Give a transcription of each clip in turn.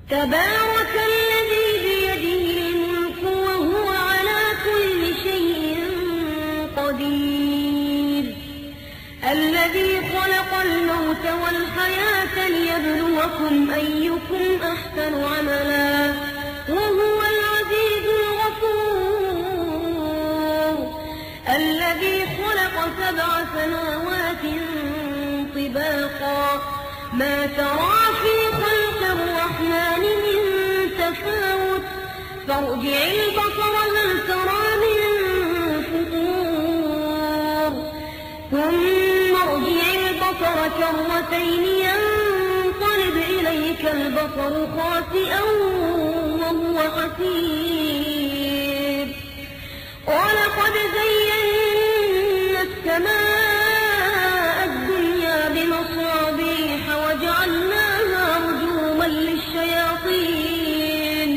تبارك الذي بيده الملك وهو على كل شيء قدير الذي خلق الموت والحياة ليبلوكم أيكم أحسن عملا وهو العزيز الغفور الذي خلق 7 سماوات طباقا ما ترى في خلق الرحمن من تفاوت فارجع البصر هل ترى من فطور ثم ارجع البصر كرتين ينقلب إليك البصر خاسئا وهو حسير ولقد زينا السماء الدنيا بمصابيح وجعلناها رجوما للشياطين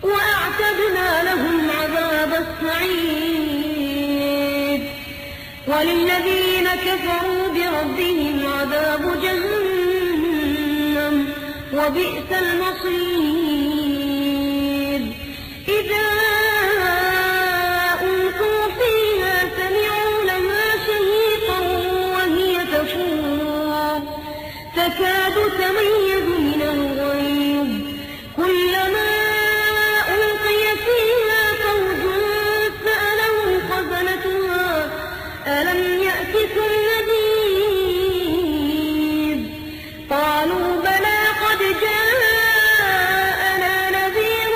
وأعتدنا لهم عذاب السعير وللذين كفروا بربهم عذاب جهنم وبئس المصير إذا ألقوا فيها سمعوا لها شهيقا وهي تفور تكاد تميز من الغيظ كلما ألقي فيها فوج سألهم خزنتها ألم يأتكم نذير قالوا بلى قد جاءنا نذير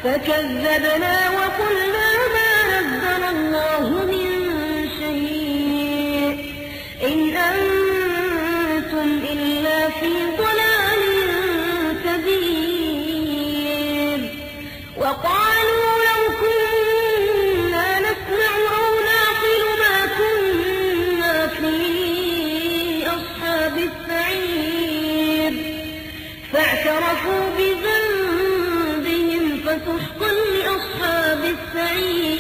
فكذبنا وقلنا ما نزل الله من شيء إن أنتم إلا في ضلال كبير وقالوا لو كنا نسمع أو نعقل ما كنا في أصحاب السعير فاعترفوا بذنبهم فسحقا لأصحاب السعير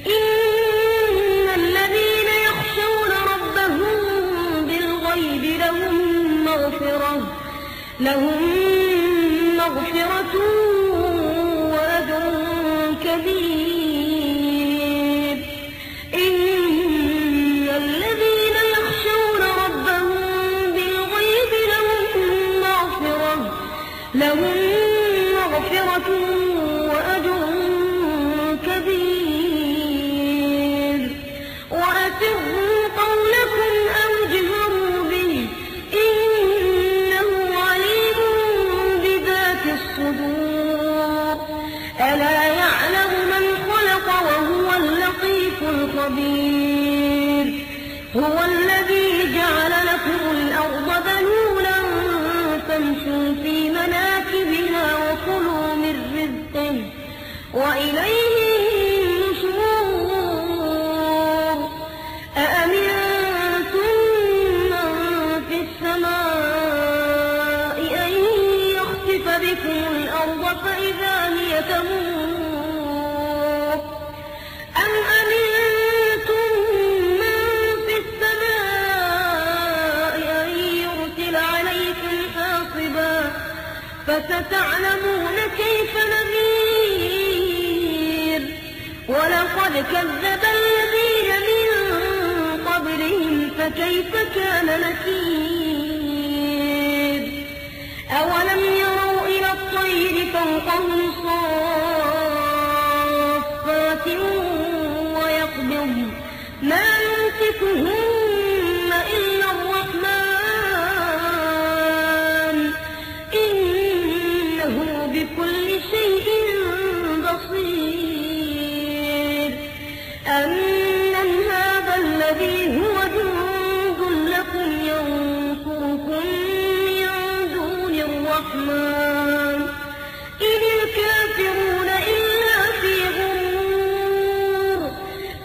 إن الذين يخشون ربهم بالغيب لهم مغفرة وأجر كبير إن الذين يخشون ربهم بالغيب لهم مغفرة وأجر كبير وأسروا قولكم أو اجهروا به إنه عليم بذات الصدور ألا يعلم من خلق وهو اللطيف الخبير هو الذي جعل لكم الأرض ذلولا فامشوا في مناكبها وكلوا من رزقه وإليه النشور أأمنتم من في السماء أن يخسف بكم الأرض فإذا هي تمور أم أمنتم من في السماء أن يرسل عليكم حاصبا فستعلمون كيف نذير ولقد كذب الذين من قبلهم فكيف كان نكير أولم يروا إلى الطير فوقهم صافات ويقبضن ما يمسكهن إلا الرحمن إنه بكل شيء بصير أمن هذا الذي هو جند لكم ينصركم من دون الرحمن إن الكافرون إلا في غرور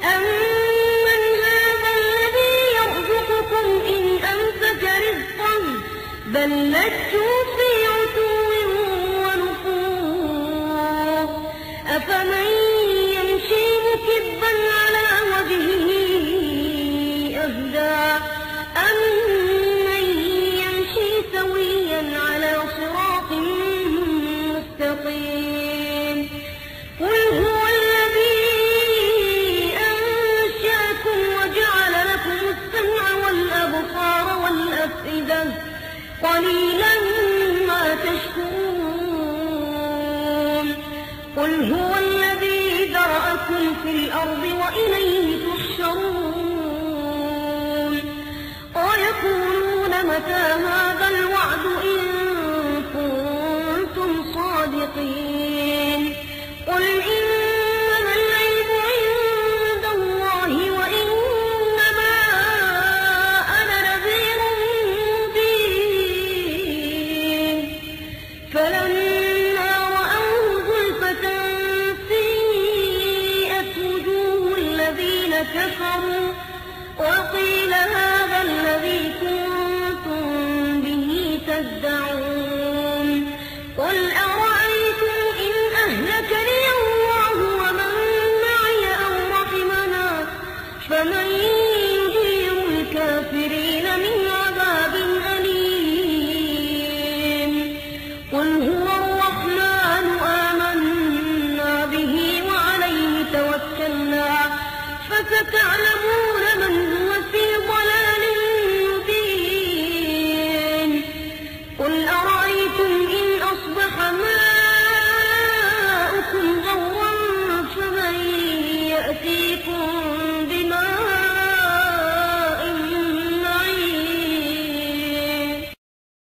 أمن هذا الذي يرزقكم إن أمسك رزقه بل لجوا في عتو ونفور أفمن يمشي مكبا على وجهه أهدى أم قليلا ما تشكرون قل هو الذي ذرأكم في الأرض وإليه تحشرون ويقولون متى هذا